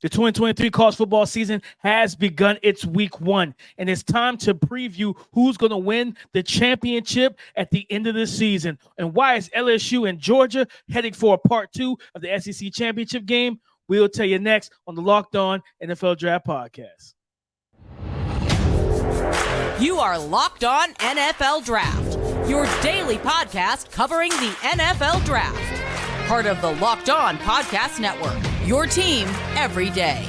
The 2023 college football season has begun its week 1, and it's time to preview who's going to win the championship at the end of the season. And why is LSU and Georgia heading for a part 2 of the SEC championship game? We'll tell you next on the Locked On NFL Draft Podcast. You are Locked On NFL Draft, your daily podcast covering the NFL Draft. Part of the Locked On Podcast Network, your team every day.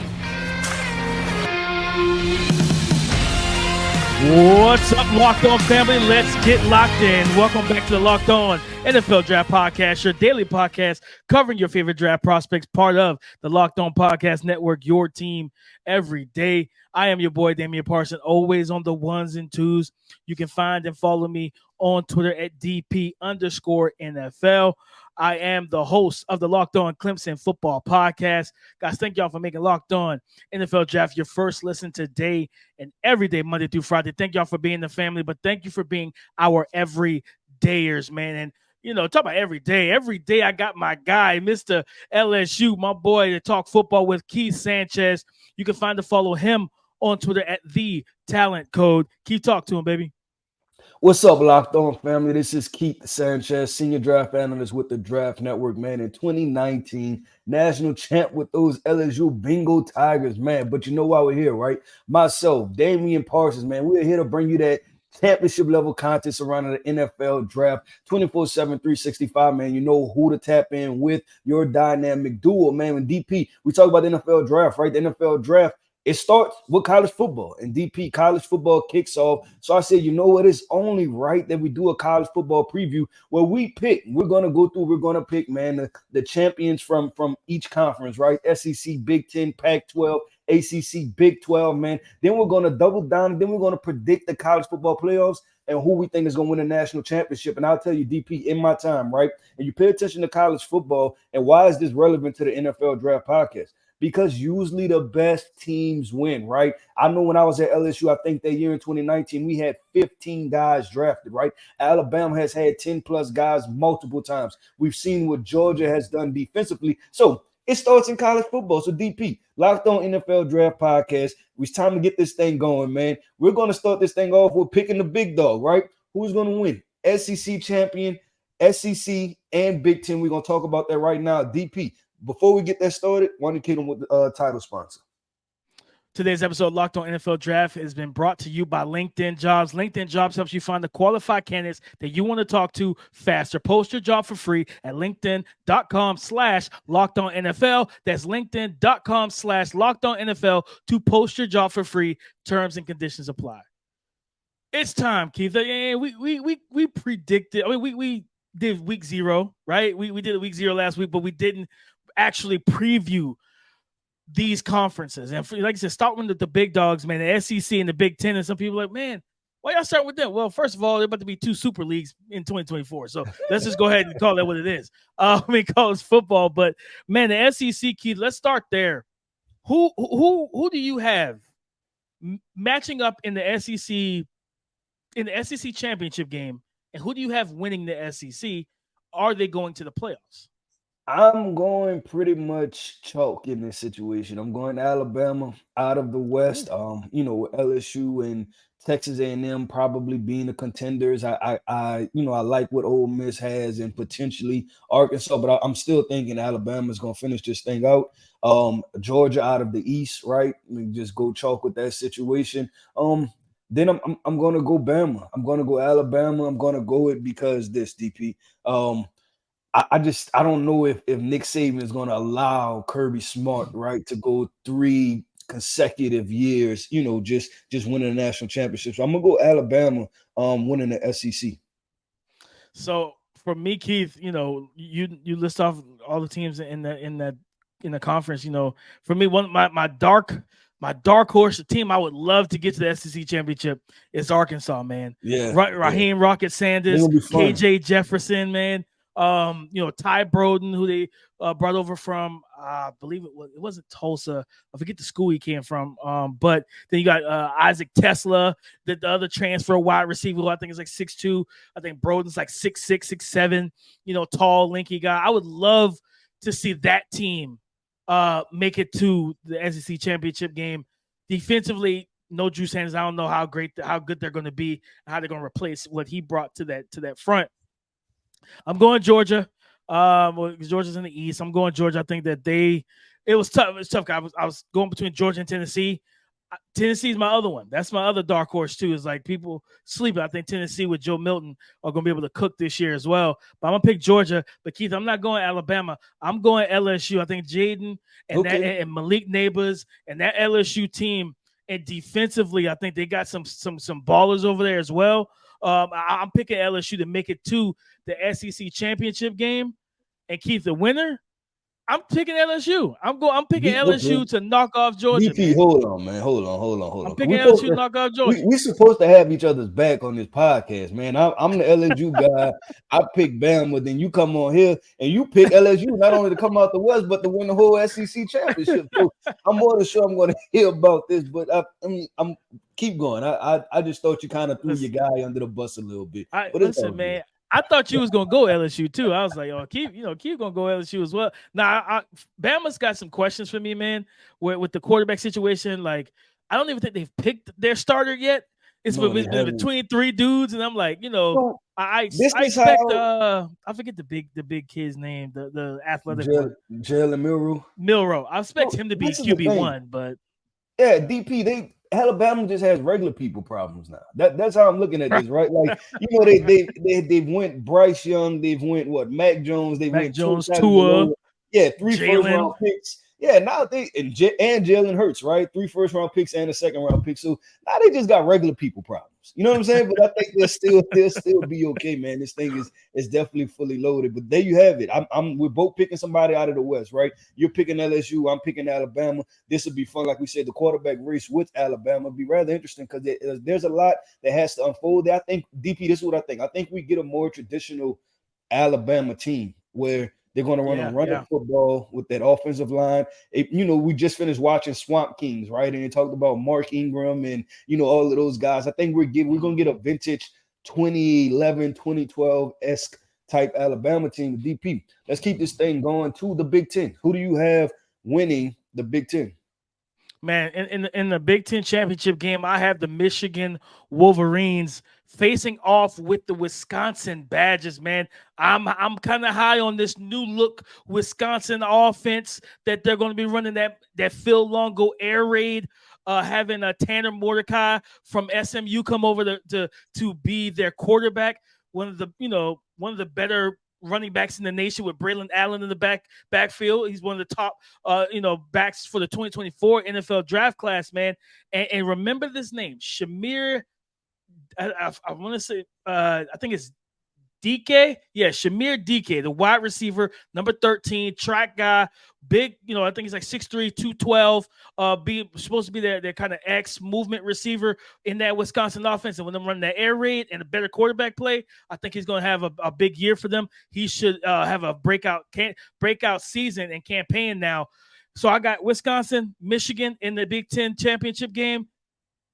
What's up, Locked On family? Let's get locked in. Welcome back to the Locked On NFL Draft Podcast, your daily podcast covering your favorite draft prospects, part of the Locked On Podcast Network, your team every day. I am your boy, Damian Parson, always on the ones and twos. You can find and follow me on Twitter at DP_NFL. I am the host of the Locked On Clemson Football Podcast. Guys, thank y'all for making Locked On NFL Draft your first listen today and every day, Monday through Friday. Thank y'all for being the family, but thank you for being our everydayers, man. And, you know, talk about every day. Every day I got my guy, Mr. LSU, my boy, to talk football with, Keith Sanchez. You can find and follow him on Twitter at The Talent Code. Keith, talk to him, baby. What's up, Locked On family? This is Keith Sanchez, senior draft analyst with the Draft Network, man. In 2019, national champ with those LSU Bingo Tigers, man. But you know why we're here, right? Myself, Damian Parsons, man. We're here to bring you that championship level content surrounding the NFL draft 24/7, 365, man. You know who to tap in with, your dynamic duo, man. When DP, we talk about the NFL draft, right? The NFL draft, it starts with college football, and DP, college football kicks off. So I said, you know what? It's only right that we do a college football preview where we pick. We're going to go through, we're going to pick, man, the champions from each conference, right? SEC, Big 10, Pac-12, ACC, Big 12, man. Then we're going to double down, and then we're going to predict the college football playoffs and who we think is going to win a national championship. And I'll tell you, DP, in my time, right? And you pay attention to college football, and why is this relevant to the NFL Draft Podcast? Because usually the best teams win, right? I know when I was at LSU, I think that year in 2019, we had 15 guys drafted, right? Alabama has had 10-plus guys multiple times. We've seen what Georgia has done defensively. So it starts in college football. So DP, Locked On NFL Draft Podcast. It's time to get this thing going, man. We're going to start this thing off with picking the big dog, right? Who's going to win? SEC champion, SEC, and Big Ten. We're going to talk about that right now. DP, before we get that started, why don't you kick them with the title sponsor? Today's episode of Locked On NFL Draft has been brought to you by LinkedIn Jobs. LinkedIn Jobs helps you find the qualified candidates that you want to talk to faster. Post your job for free at linkedin.com/LockedOnNFL. That's linkedin.com/LockedOnNFL to post your job for free. Terms and conditions apply. It's time, Keith. We predicted. I mean, we did week 0, right? We did week 0 last week, but we didn't actually preview these conferences. And like I said, start with the big dogs, man, the SEC and the Big Ten. And some people are like, man, why y'all start with them? Well, first of all, they're about to be 2 super leagues in 2024. So let's just go ahead and call that what it is. College football. But man, the SEC, Keith, let's start there. Who do you have matching up in the SEC championship game? And who do you have winning the SEC? Are they going to the playoffs? I'm going pretty much chalk in this situation. I'm going Alabama out of the West. With LSU and Texas A&M probably being the contenders. I like what Ole Miss has and potentially Arkansas, but I'm still thinking Alabama's going to finish this thing out. Georgia out of the East, right? Just go chalk with that situation. Then I'm going to go Bama. I'm going to go Alabama. I'm going to go it because this, DP. I don't know if Nick Saban is going to allow Kirby Smart, right, to go 3 consecutive years, just winning a national championship. So I'm going to go Alabama winning the SEC. So for me, Keith, you list off all the teams in the conference. For me, my dark horse, the team I would love to get to the SEC championship is Arkansas, man. Yeah. Raheem Rocket Sanders, KJ Jefferson, man. Ty Broden, who they brought over from, I believe it wasn't Tulsa. I forget the school he came from. But then you got Isaac Tesla, the other transfer wide receiver, who I think is like 6'2". I think Broden's like 6'6", 6'7", tall, lanky guy. I would love to see that team make it to the SEC championship game. Defensively, no Drew Sanders. I don't know how good they're going to be, how they're going to replace what he brought to that front. I'm going Georgia. Georgia's in the East. I'm going Georgia. I think that it was tough. It was tough. I was going between Georgia and Tennessee. Tennessee's my other one. That's my other dark horse too. Is like people sleeping. I think Tennessee with Joe Milton are going to be able to cook this year as well. But I'm gonna pick Georgia. But Keith, I'm not going Alabama. I'm going LSU. I think Jaden and Malik Neighbors and that LSU team, and defensively, I think they got some ballers over there as well. I'm picking LSU to make it to the SEC championship game. And Keith, the winner, I'm picking LSU. I'm picking LSU to knock off Georgia. DP, hold on, man. Hold on. I'm picking LSU to knock off Georgia. We're supposed to have each other's back on this podcast, man. I'm the LSU guy. I pick Bama, then you come on here and you pick LSU not only to come out the West, but to win the whole SEC championship. So I'm more than sure I'm going to hear about this, but I'm keep going. I just thought you kind of threw your guy under the bus a little bit. Listen, man. I thought you was gonna go LSU too. I was like, oh, keep gonna go LSU as well. Now, Bama's got some questions for me, man. With the quarterback situation, like I don't even think they've picked their starter yet. It's between three dudes, and I'm like, I expect I forget the big kid's name, the athletic one, Jalen Milroe. I expect him to be QB1, but yeah, DP Alabama just has regular people problems now. That's how I'm looking at this, right? Like, they went Bryce Young, they've went Mac Jones, went Tua, 3 first-round picks. Yeah, now and Jalen Hurts, right? 3 first-round picks and a second-round pick. So now they just got regular people problems. You know what I'm saying? But I think they'll still be okay, man. This thing is definitely fully loaded. But there you have it. We're both picking somebody out of the West, right? You're picking LSU. I'm picking Alabama. This would be fun. Like we said, the quarterback race with Alabama would be rather interesting because there's a lot that has to unfold there. I think, DP, this is what I think. I think we get a more traditional Alabama team where they're going to run football with that offensive line. We just finished watching Swamp Kings, right? And they talked about Mark Ingram and, all of those guys. I think we're going to get a vintage 2011, 2012-esque type Alabama team with DP. Let's keep this thing going to the Big Ten. Who do you have winning the Big Ten? Man, in the Big Ten championship game, I have the Michigan Wolverines facing off with the Wisconsin Badgers. Man, I'm kind of high on this new look Wisconsin offense that they're going to be running, that Phil Longo air raid, having a Tanner Mordecai from SMU come over to be their quarterback. One of the better running backs in the nation with Braylon Allen in the backfield. He's one of the top, backs for the 2024 NFL draft class, man. And remember this name, Shamir. I want to say, I think it's DK. Yeah, Shamir DK, the wide receiver, number 13, track guy, big. I think he's like 6'3", 212. Supposed to be their kind of X movement receiver in that Wisconsin offense. And when they're running that air raid and a better quarterback play, I think he's going to have a big year for them. He should have a breakout season and campaign now. So I got Wisconsin, Michigan in the Big Ten championship game.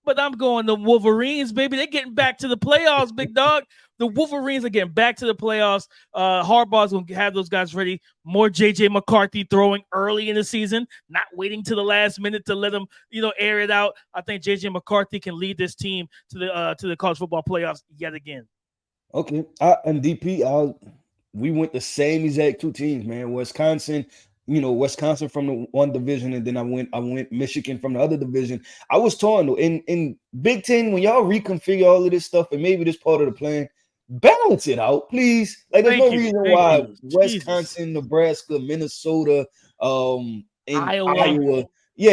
But I'm going the Wolverines, baby. They're getting back to the playoffs, big dog. The Wolverines are getting back to the playoffs. Harbaugh's going to have those guys ready. More J.J. McCarthy throwing early in the season, not waiting to the last minute to let them, air it out. I think J.J. McCarthy can lead this team to the college football playoffs yet again. Okay. And DP, we went the same exact two teams, man. Wisconsin from the one division, and then I went Michigan from the other division. I was torn though. In Big Ten, when y'all reconfigure all of this stuff, and maybe this part of the plan, balance it out, please. Like there's no reason why Wisconsin, Nebraska, Minnesota, and Iowa,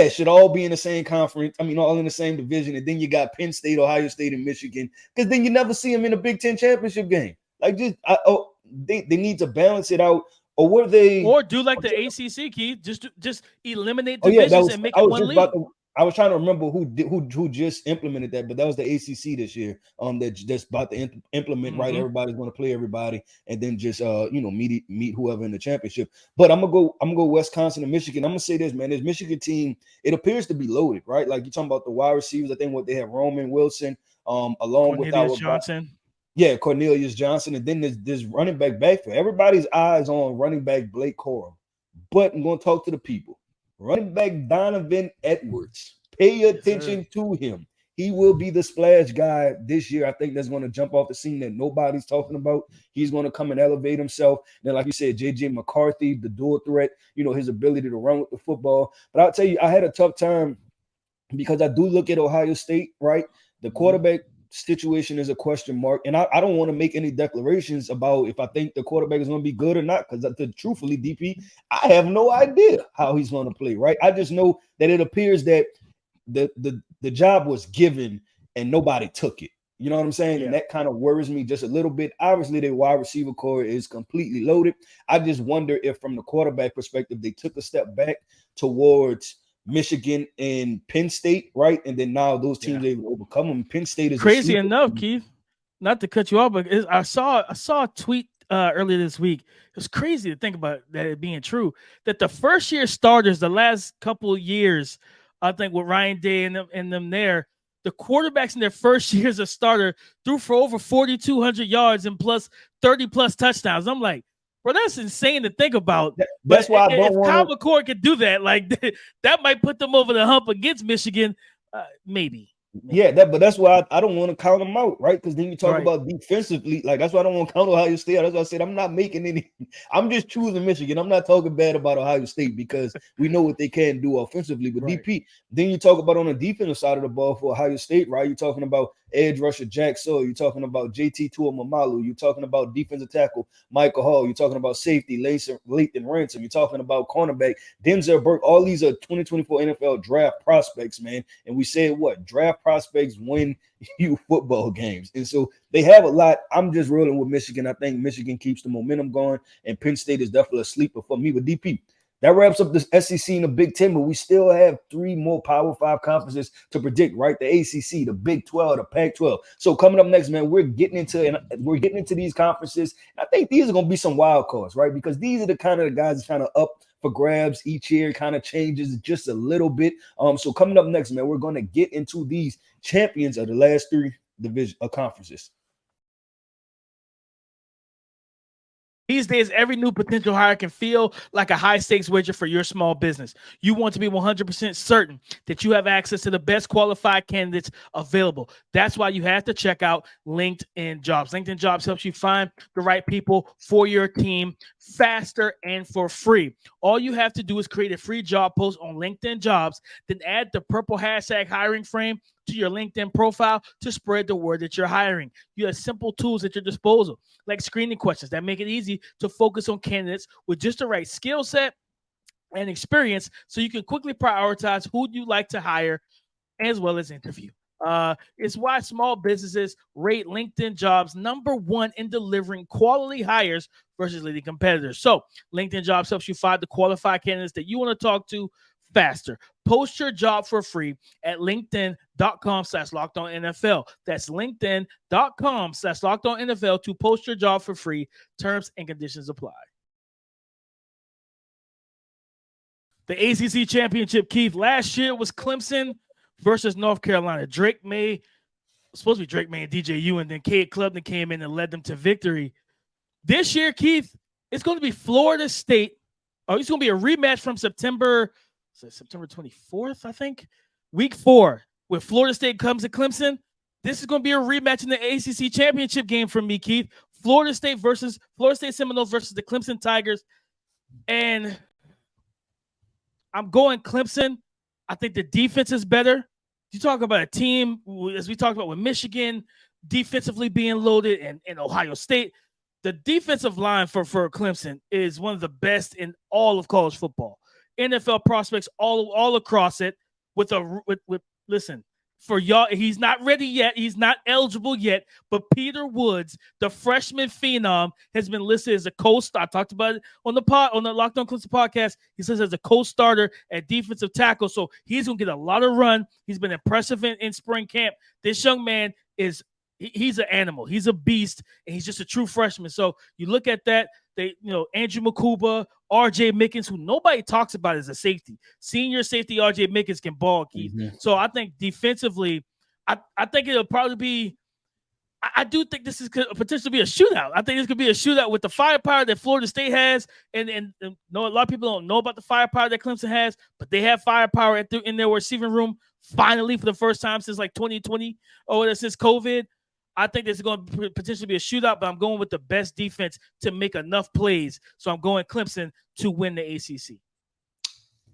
should all be in the same conference. I mean, all in the same division, and then you got Penn State, Ohio State, and Michigan, because then you never see them in a Big Ten championship game. Like they need to balance it out. Or do like the ACC, Keith, just eliminate divisions and make it one league. I was trying to remember who just implemented that, but that was the ACC this year. That's about to implement right. Everybody's going to play everybody, and then just meet whoever in the championship. But I'm gonna go Wisconsin and Michigan. I'm gonna say this, man. This Michigan team, it appears to be loaded, right? Like you're talking about the wide receivers. I think they have Roman Wilson, along Cornelius with Johnson. Yeah, Cornelius Johnson, and then there's running back backfield. Everybody's eyes on running back Blake Corum. But I'm going to talk to the people. running back Donovan Edwards. Pay attention to him. He will be the splash guy this year. I think that's going to jump off the scene that nobody's talking about. He's going to come and elevate himself. Then, like you said, J.J. McCarthy, the dual threat, his ability to run with the football. But I'll tell you, I had a tough time because I do look at Ohio State, right? The quarterback situation is a question mark. And I don't want to make any declarations about if I think the quarterback is going to be good or not, because truthfully, DP, I have no idea how he's going to play, right? I just know that it appears that the job was given and nobody took it. You know what I'm saying? Yeah. And that kind of worries me just a little bit. Obviously, their wide receiver core is completely loaded. I just wonder if from the quarterback perspective, they took a step back towards Michigan and Penn State, right? And then now those teams able to overcome them. Penn State is crazy enough, Keith. Not to cut you off, but I saw a tweet earlier this week. It was crazy to think about that it being true. That the first year starters, the last couple of years, I think with Ryan Day and them there, the quarterbacks in their first year as a starter threw for over 4,200 yards and plus 30 plus touchdowns. I'm like, bro, that's insane to think about. That's why I don't want. If Kyle McCord could do that, like that might put them over the hump against Michigan, maybe. Yeah, but that's why I don't want to count them out, right? Because then you talk about defensively, like that's why I don't want to count Ohio State. That's why I said I'm not making any. I'm just choosing Michigan. I'm not talking bad about Ohio State because we know what they can do offensively. But DP, then you talk about on the defensive side of the ball for Ohio State, right? You're talking about edge rusher Jack Sawyer. You're talking about JT Tuamamalu. You're talking about defensive tackle Michael Hall. You're talking about safety Lathan Ransom. You're talking about cornerback Denzel Burke. All these are 2024 NFL draft prospects, man. And we said what? Draft prospects win you football games. And so they have a lot. I'm just rolling with Michigan. I think Michigan keeps the momentum going, and Penn State is definitely a sleeper for me. With DP, that wraps up this SEC and the Big Ten, but we still have 3 more Power 5 conferences to predict, right? The ACC, the Big 12, the Pac-12. So coming up next, man, we're getting into these conferences. And I think these are going to be some wild cards, right? Because these are the kind of guys that's kind of up for grabs each year, kind of changes just a little bit. So coming up next, man, we're going to get into these champions of the last 3 division conferences. These days, every new potential hire can feel like a high-stakes wager for your small business. You want to be 100% certain that you have access to the best qualified candidates available. That's why you have to check out LinkedIn Jobs. LinkedIn Jobs helps you find the right people for your team faster and for free. All you have to do is create a free job post on LinkedIn Jobs, then add the purple hashtag hiring frame to your LinkedIn profile to spread the word that you're hiring. You have simple tools at your disposal, like screening questions that make it easy to focus on candidates with just the right skill set and experience so you can quickly prioritize who you like to hire as well as interview. It's why small businesses rate LinkedIn Jobs #1 in delivering quality hires versus leading competitors. So LinkedIn Jobs helps you find the qualified candidates that you want to talk to faster. Post your job for free at linkedin.com/LockedOnNFL. That's linkedin.com/LockedOnNFL to post your job for free. Terms and conditions apply. The ACC Championship, Keith, last year was Clemson versus North Carolina. Drake May and DJU, and then Cade Klubnik came in and led them to victory. This year, Keith, it's going to be Florida State. It's going to be a rematch from September 24th, I think. Week 4, where Florida State comes to Clemson. This is going to be a rematch in the ACC Championship game for me, Keith. Florida State Seminoles versus the Clemson Tigers. And I'm going Clemson. I think the defense is better. You talk about a team, as we talked about with Michigan, defensively being loaded, and Ohio State. The defensive line for Clemson is one of the best in all of college football. NFL prospects all across it listen, for y'all, he's not ready yet. He's not eligible yet, but Peter Woods, the freshman phenom, has been listed as a co-starter. I talked about it on the Locked On Clemson podcast. He says as a co-starter at defensive tackle, so he's going to get a lot of run. He's been impressive in spring camp. This young man he's an animal. He's a beast, and he's just a true freshman. So you look at that. Andrew Makuba, R.J. Mickens, who nobody talks about as a safety. Senior safety R.J. Mickens can ball, Keith. Mm-hmm. So I think defensively, I think it'll probably be I do think this is could potentially be a shootout. I think this could be a shootout with the firepower that Florida State has, and no, a lot of people don't know about the firepower that Clemson has, but they have firepower in their receiving room. Finally, for the first time since like 2020 or since COVID, I think this is going to potentially be a shootout. But I'm going with the best defense to make enough plays, so I'm going Clemson to win the ACC.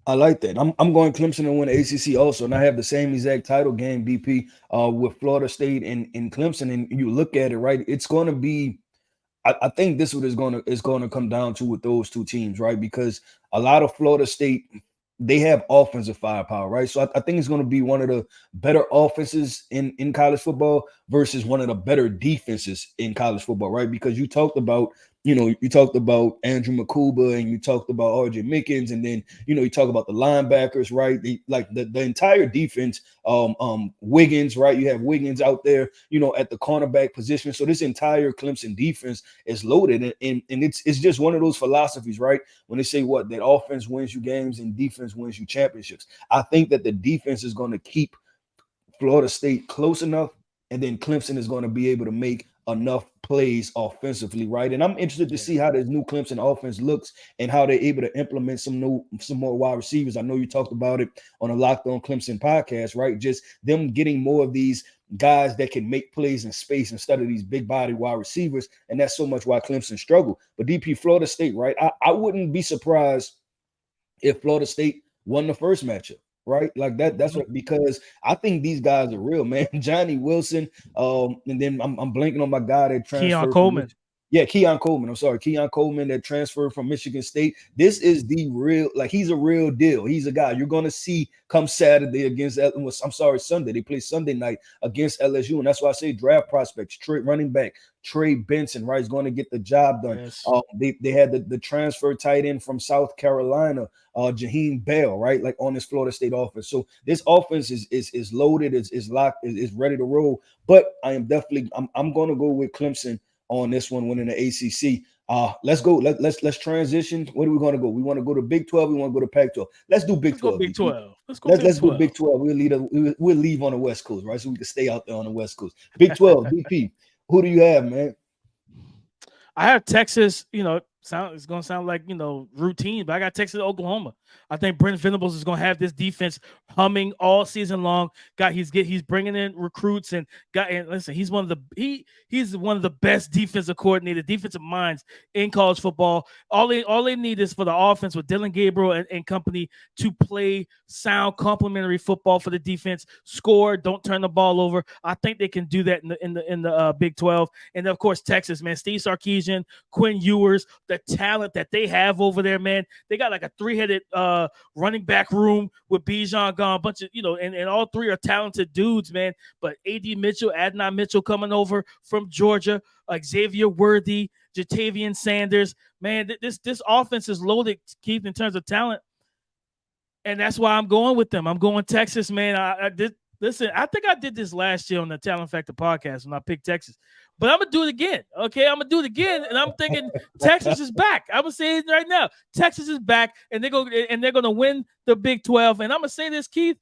I like that. I'm going Clemson to win the ACC also, and I have the same exact title game, BP, with Florida State and Clemson. And you look at it, right? It's going to be. I think this is going to come down to with those two teams, right? Because a lot of Florida State, they have offensive firepower, right? So I think it's going to be one of the better offenses in college football versus one of the better defenses in college football, right? Because you talked about Andrew McCuba and you talked about RJ Mickens, and then you talk about the linebackers, right? The entire defense, Wiggins, right? You have Wiggins out there, at the cornerback position. So this entire Clemson defense is loaded, and it's just one of those philosophies, right? When they say that offense wins you games and defense wins you championships. I think that the defense is going to keep Florida State close enough, and then Clemson is going to be able to make enough plays offensively, right? And I'm interested to see how this new Clemson offense looks and how they're able to implement some more wide receivers. I know you talked about it on a Locked On Clemson podcast, right? Just them getting more of these guys that can make plays in space instead of these big body wide receivers, and that's so much why Clemson struggle. But DP, Florida State, right? I wouldn't be surprised if Florida State won the first matchup. Right, like that. That's what, because I think these guys are real, man. Johnny Wilson, and then I'm blanking on my guy that transferred. Keon Coleman. Keon Coleman. I'm sorry, Keon Coleman that transferred from Michigan State. This is the real, he's a real deal. He's a guy you're gonna see come Saturday against. Sunday. They play Sunday night against LSU, and that's why I say draft prospects. Running back Trey Benson, right, is going to get the job done. Yes. They had the transfer tight end from South Carolina, Jaheim Bell, right, on this Florida State offense. So this offense is loaded, is locked, is ready to roll. But I'm going to go with Clemson on this one, winning the ACC. Let's go. Let's transition. What are we going to go? We want to go to Big 12. We want to go to Pac-12. Let's do Big 12. Big 12. Let's go Big 12. We'll leave on the West Coast, right? So we can stay out there on the West Coast. Big 12, BP. Who do you have, man? I have Texas. It's going to sound like, routine, but I got Texas, Oklahoma. I think Brent Venables is going to have this defense humming all season long. He's bringing in recruits and listen, he's one of the best defensive minds in college football. All they need is for the offense with Dylan Gabriel and company to play sound complementary football for the defense, score, don't turn the ball over. I think they can do that in the Big 12. And of course, Texas, man, Steve Sarkisian, Quinn Ewers, the talent that they have over there, man. They got like a three-headed running back room with Bijan gone, a bunch of, and all three are talented dudes, man. But Adnan Mitchell coming over from Georgia, like Xavier Worthy, Jatavian Sanders, man, this offense is loaded, Keith, in terms of talent. And that's why I'm going with them. I'm going Texas, man. Listen, I think I did this last year on the Talent Factor podcast when I picked Texas. But I'm going to do it again, okay? I'm going to do it again, and I'm thinking Texas is back. I'm going to say it right now. Texas is back, and they're going to win the Big 12. And I'm going to say this, Keith,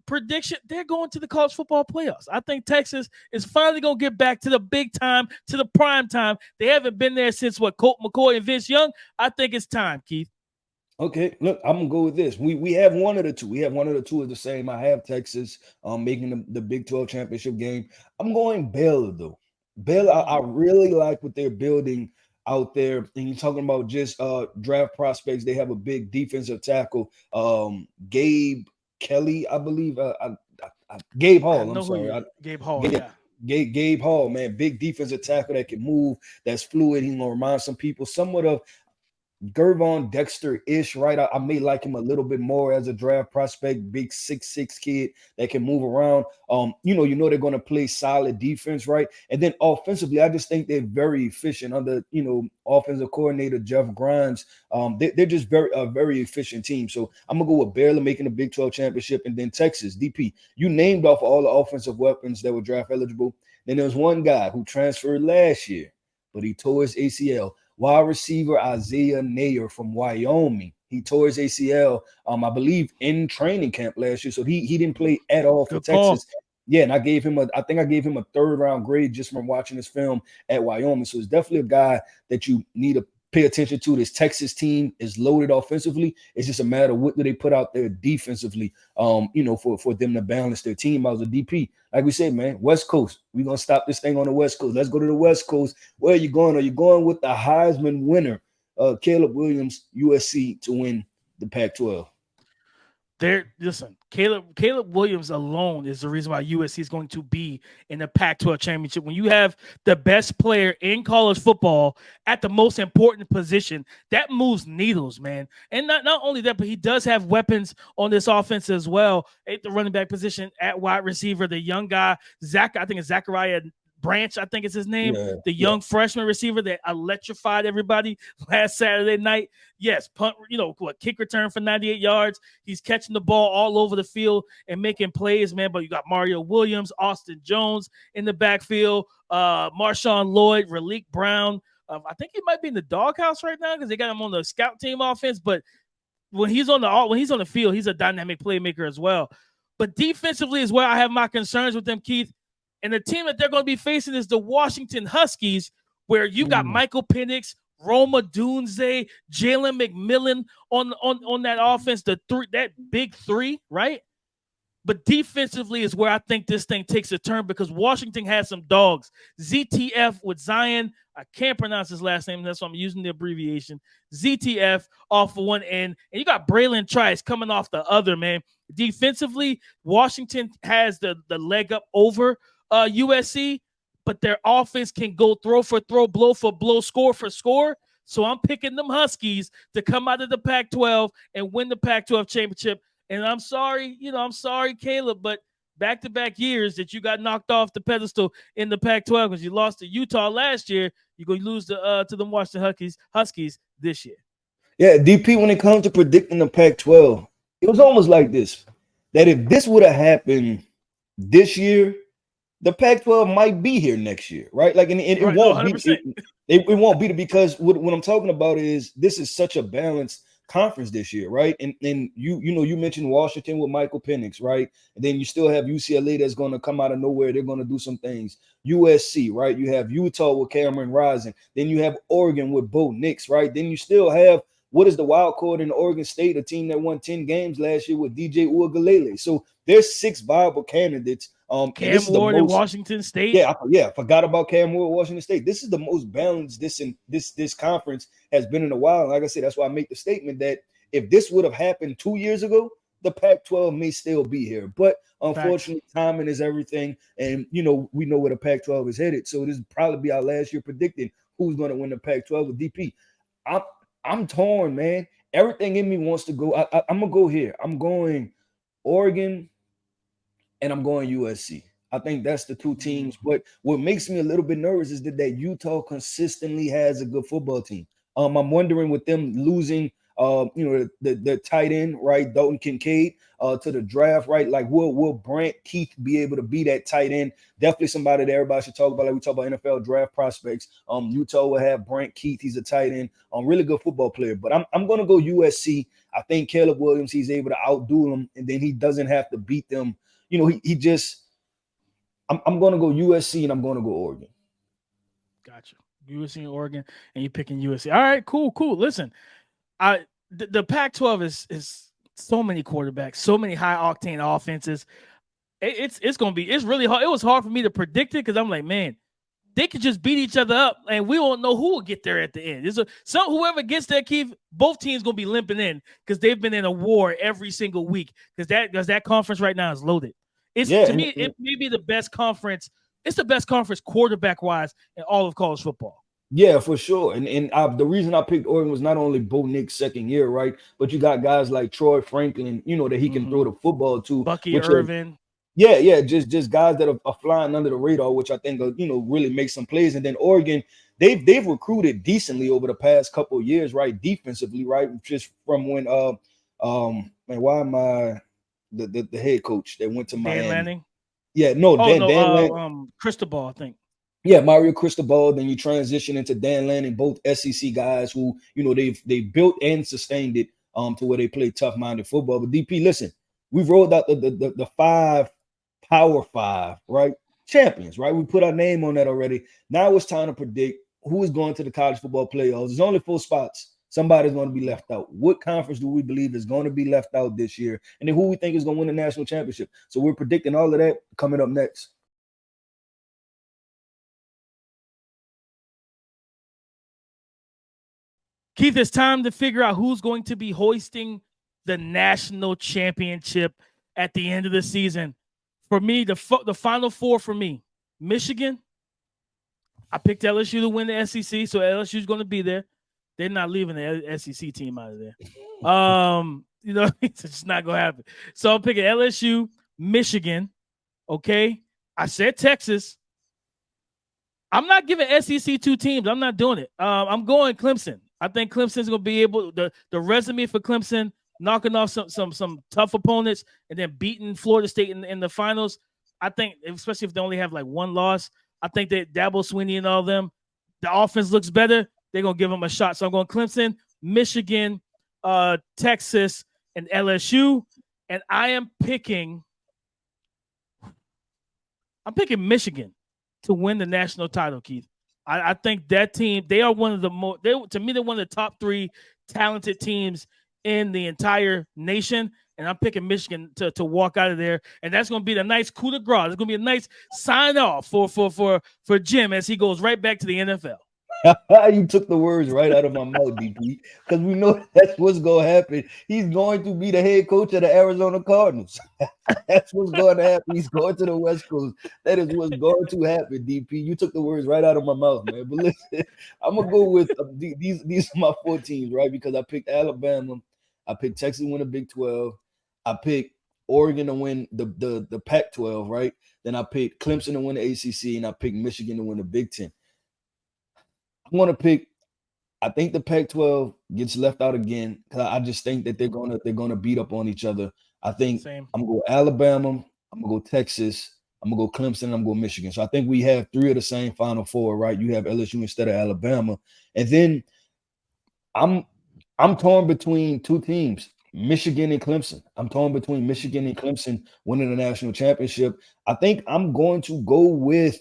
prediction, they're going to the college football playoffs. I think Texas is finally going to get back to the big time, to the prime time. They haven't been there since, Colt McCoy and Vince Young. I think it's time, Keith. Okay, look, I'm gonna go with this. We have one of the two. We have one of the two of the same. I have Texas making the Big 12 championship game. I'm going Baylor though. Baylor, I really like what they're building out there. And you're talking about just draft prospects. They have a big defensive tackle, Gabe Kelly, I believe. Gabe Hall. I'm sorry, Gabe Hall. Gabe Hall, man, big defensive tackle that can move. That's fluid. He's gonna remind some people somewhat of Gervon Dexter-ish, right? I may like him a little bit more as a draft prospect, big 6'6" kid that can move around. They're going to play solid defense, right? And then offensively, I just think they're very efficient under, offensive coordinator Jeff Grimes. They're just very efficient team. So I'm going to go with Baylor making the Big 12 championship, and then Texas, DP. You named off all the offensive weapons that were draft eligible. Then there's one guy who transferred last year, but he tore his ACL. Wide receiver Isaiah Nayer from Wyoming. He tore his ACL, I believe, in training camp last year. So he didn't play at all for Texas. Yeah, and I think I gave him a 3rd-round grade just from watching this film at Wyoming. So it's definitely a guy that you need to pay attention to. This Texas team is loaded offensively. It's just a matter of what do they put out there defensively, for them to balance their team out as a DP. Like we said, man, West Coast. We're going to stop this thing on the West Coast. Let's go to the West Coast. Where are you going? Are you going with the Heisman winner, Caleb Williams, USC, to win the Pac-12? Listen, Caleb Williams alone is the reason why USC is going to be in the Pac-12 championship. When you have the best player in college football at the most important position, that moves needles, man. And not only that, but he does have weapons on this offense as well at the running back position, at wide receiver. The young guy, I think it's Zachariah Branch, I think is his name, the young freshman receiver that electrified everybody last Saturday night. Yes, punt, kick return for 98 yards. He's catching the ball all over the field and making plays, man. But you got Mario Williams, Austin Jones in the backfield, Marshawn Lloyd, Raleek Brown. I think he might be in the doghouse right now because they got him on the scout team offense. But when he's on the field, he's a dynamic playmaker as well. But defensively is where I have my concerns with them, Keith. And the team that they're going to be facing is the Washington Huskies, where you got Michael Penix, Roma Dunze, Jalen McMillan on that offense, that big three, right? But defensively is where I think this thing takes a turn because Washington has some dogs. ZTF with Zion. I can't pronounce his last name. That's why I'm using the abbreviation. ZTF off of one end. And you got Braylon Trice coming off the other, man. Defensively, Washington has the leg up over USC, but their offense can go throw for throw, blow for blow, score for score. So I'm picking them Huskies to come out of the Pac-12 and win the Pac-12 championship. And I'm sorry, Caleb, but back-to-back years that you got knocked off the pedestal in the Pac-12 because you lost to Utah last year, you're going to lose to the Washington Huskies this year. Yeah, DP, when it comes to predicting the Pac-12, it was almost like this, that if this would have happened this year, the Pac-12 might be here next year, right? Like, and it won't be. It won't be because what I'm talking about is this is such a balanced conference this year, right? And you mentioned Washington with Michael Penix, right? And then you still have UCLA that's going to come out of nowhere. They're going to do some things. USC, right? You have Utah with Cameron Rising. Then you have Oregon with Bo Nix, right? Then you still have what is the wild card in Oregon State, a team that won 10 games last year with DJ Uiagalelei. So there's 6 viable candidates. Cam Ward in Washington State. Yeah, forgot about Cam Ward, Washington State. This is the most balanced this conference has been in a while. And like I said, that's why I make the statement that if this would have happened 2 years ago, the Pac-12 may still be here. But unfortunately, timing is everything. And, we know where the Pac-12 is headed. So this will probably be our last year predicting who's going to win the Pac-12 with DP. I'm torn, man. Everything in me wants to go. I'm going to go here. I'm going Oregon and I'm going USC. I think that's the 2 teams. But what makes me a little bit nervous is that Utah consistently has a good football team. I'm wondering with them losing, the tight end, right, Dalton Kincaid, to the draft, right? Like, will Brant Keith be able to be that tight end? Definitely somebody that everybody should talk about. Like we talk about NFL draft prospects. Utah will have Brant Keith. He's a tight end, really good football player. But I'm going to go USC. I think Caleb Williams, he's able to outdo them, and then he doesn't have to beat them. He just. I'm going to go USC and I'm going to go Oregon. Gotcha. USC and Oregon, and you're picking USC. All right, cool. Listen, the Pac-12 is so many quarterbacks, so many high octane offenses. It's really hard. It was hard for me to predict it because I'm like, man, they could just beat each other up, and we won't know who will get there at the end. Whoever gets there, Keith, both teams gonna be limping in because they've been in a war every single week because that conference right now is loaded. To me, it may be the best conference. It's the best conference quarterback-wise in all of college football. Yeah, for sure. And the reason I picked Oregon was not only Bo Nix second year, right? But you got guys like Troy Franklin, that he can throw the football to. Bucky Irvin. Just guys that are flying under the radar, which I think really make some plays. And then Oregon, they've recruited decently over the past couple of years, right? Defensively, right? Just from when the head coach that went to Miami. Dan Lanning? Yeah, no, Dan Lanning. Cristobal, I think. Yeah, Mario Cristobal. Then you transition into Dan Lanning, both SEC guys who, they built and sustained it to where they play tough-minded football. But DP, listen, we've rolled out the 5 Power Five, right? Champions, right? We put our name on that already. Now it's time to predict who is going to the college football playoffs. There's only 4 spots. Somebody's going to be left out. What conference do we believe is going to be left out this year? And then who we think is going to win the national championship? So we're predicting all of that coming up next. Keith, it's time to figure out who's going to be hoisting the national championship at the end of the season. For me, the final four for me, Michigan. I picked LSU to win the SEC, so LSU is going to be there. They're not leaving the SEC team out of there. It's just not going to happen. So I'm picking LSU, Michigan. Okay, I said Texas. I'm not giving SEC 2 teams. I'm not doing it. I'm going Clemson. I think Clemson's going to be able the resume for Clemson, knocking off some tough opponents and then beating Florida State in the finals. I think, especially if they only have like 1 loss, I think that Dabo Swinney and all of them, the offense looks better. They're going to give them a shot. So I'm going Clemson, Michigan, Texas, and LSU. And I'm picking Michigan to win the national title, Keith. I think that team, they are one of the more, to me, they're one of the top 3 talented teams in the entire nation. And I'm picking Michigan to walk out of there. And that's going to be the nice coup de grace. It's going to be a nice sign off for Jim as he goes right back to the NFL. You took the words right out of my mouth, DP, because we know that's what's going to happen. He's going to be the head coach of the Arizona Cardinals. That's what's going to happen. He's going to the West Coast. That is what's going to happen, DP. You took the words right out of my mouth, man. But listen, I'm going to go with these are my 4 teams, right? Because I picked Alabama. I picked Texas to win the Big 12. I picked Oregon to win the Pac-12, right? Then I picked Clemson to win the ACC, and I picked Michigan to win the Big 10. I'm going to pick, I think the Pac-12 gets left out again because I just think that they're gonna beat up on each other. I think Same. I'm going to go Alabama, I'm going to go Texas, I'm going to go Clemson, and I'm going to go Michigan. So I think we have 3 of the same Final Four, right? You have LSU instead of Alabama. And then I'm torn between 2 teams, Michigan and Clemson. I'm torn between Michigan and Clemson winning the national championship. I think I'm going to go with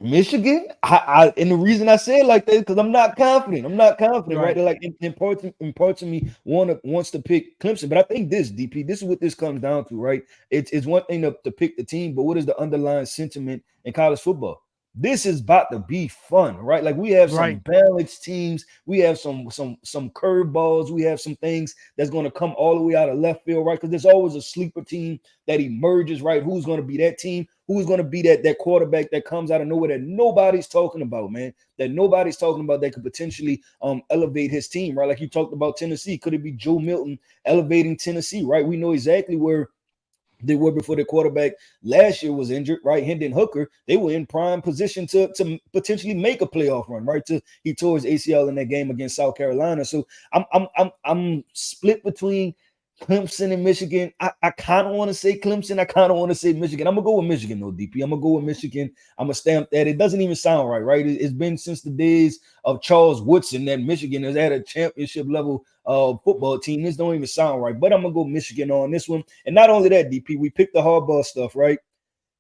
Michigan. And the reason I say it like that is because I'm not confident. Right? They're like in parts of me wants to pick Clemson, but I think this, DP, this is what this comes down to, right? It's one thing to pick the team, but what is the underlying sentiment in college football? This is about to be fun, right? Like we have some balanced teams, we have some curveballs, we have some things that's going to come all the way out of left field, right? Because there's always a sleeper team that emerges, right? Who's going to be that team? Who's going to be that quarterback that comes out of nowhere that nobody's talking about, man? That nobody's talking about that could potentially elevate his team, right? Like you talked about Tennessee. Could it be Joe Milton elevating Tennessee, right? We know exactly where they were before their quarterback last year was injured, right? Hendon Hooker, they were in prime position to potentially make a playoff run, right? He tore his ACL in that game against South Carolina. So I'm split between Clemson and Michigan. I kind of want to say Clemson. I kind of want to say Michigan. I'm going to go with Michigan, though, DP. I'm going to go with Michigan. I'm going to stamp that. It doesn't even sound right, right? It's been since the days of Charles Woodson that Michigan has had a championship level football team. This don't even sound right, but I'm going to go Michigan on this one. And not only that, DP, we picked the hardball stuff, right?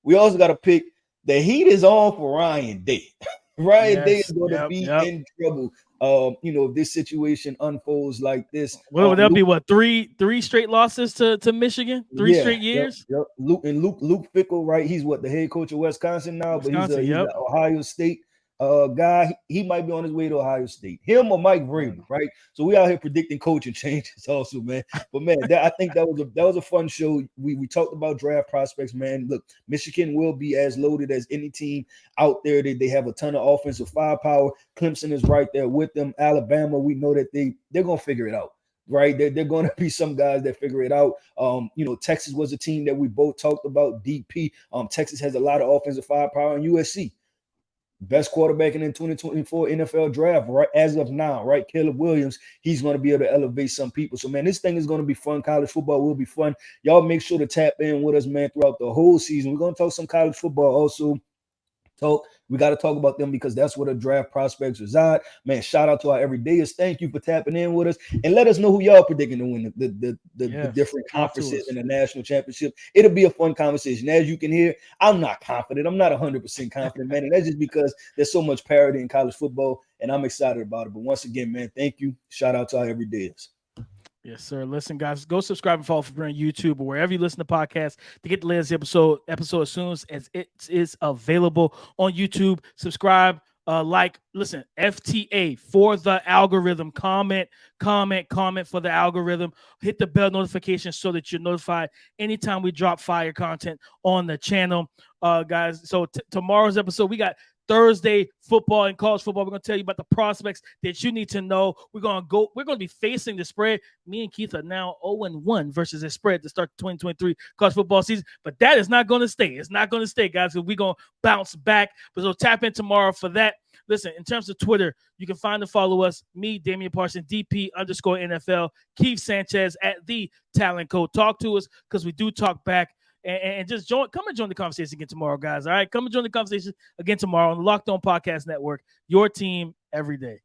We also got to pick the heat is on for Ryan Day. Ryan Day is going to be in trouble. If this situation unfolds like this, would that be? What, three straight losses to Michigan? Three straight years. Yep. Luke Fickell, right? He's the head coach of Wisconsin now, but he's an Ohio State guy. He might be on his way to Ohio State. Him or Mike Vrabel, right? So we out here predicting coaching changes also, man. But man, I think that was a fun show. We talked about draft prospects, man. Look, Michigan will be as loaded as any team out there. They have a ton of offensive firepower. Clemson is right there with them. Alabama, we know that they're gonna figure it out. Right, they're going to be some guys that figure it out. Texas was a team that we both talked about. DP. Texas has a lot of offensive firepower, and USC, best quarterback in the 2024 NFL draft, right? As of now, right? Caleb Williams, he's going to be able to elevate some people. So, man, this thing is going to be fun. College football will be fun. Y'all make sure to tap in with us, man, throughout the whole season. We're going to talk some college football also talk. We got to talk about them because that's where the draft prospects reside. Man, shout out to our everydayers. Thank you for tapping in with us. And let us know who y'all predicting to win the different conferences in the national championship. It'll be a fun conversation. As you can hear, I'm not confident. I'm not 100% confident, man. And that's just because there's so much parity in college football, and I'm excited about it. But once again, man, thank you. Shout out to our everydayers. Yes, sir. Listen, guys, go subscribe and follow for on YouTube or wherever you listen to podcasts to get the latest episode as soon as it is available on YouTube. Subscribe, listen, FTA for the algorithm. Comment for the algorithm. Hit the bell notification so that you're notified anytime we drop fire content on the channel, guys. So tomorrow's episode, we got Thursday football and college football. We're going to tell you about the prospects that you need to know. We're going to be facing the spread. Me and Keith are now 0-1 versus the spread to start the 2023 college football season. But that is not going to stay. It's not going to stay, guys. So we're going to bounce back. But so tap in tomorrow for that. Listen, in terms of Twitter, you can find and follow us, me, Damian Parsons, DP_NFL, Keith Sanchez at The Talent Code. Talk to us because we do talk back. And just come and join the conversation again tomorrow, guys. All right, come and join the conversation again tomorrow on the Locked On Podcast Network. Your team every day.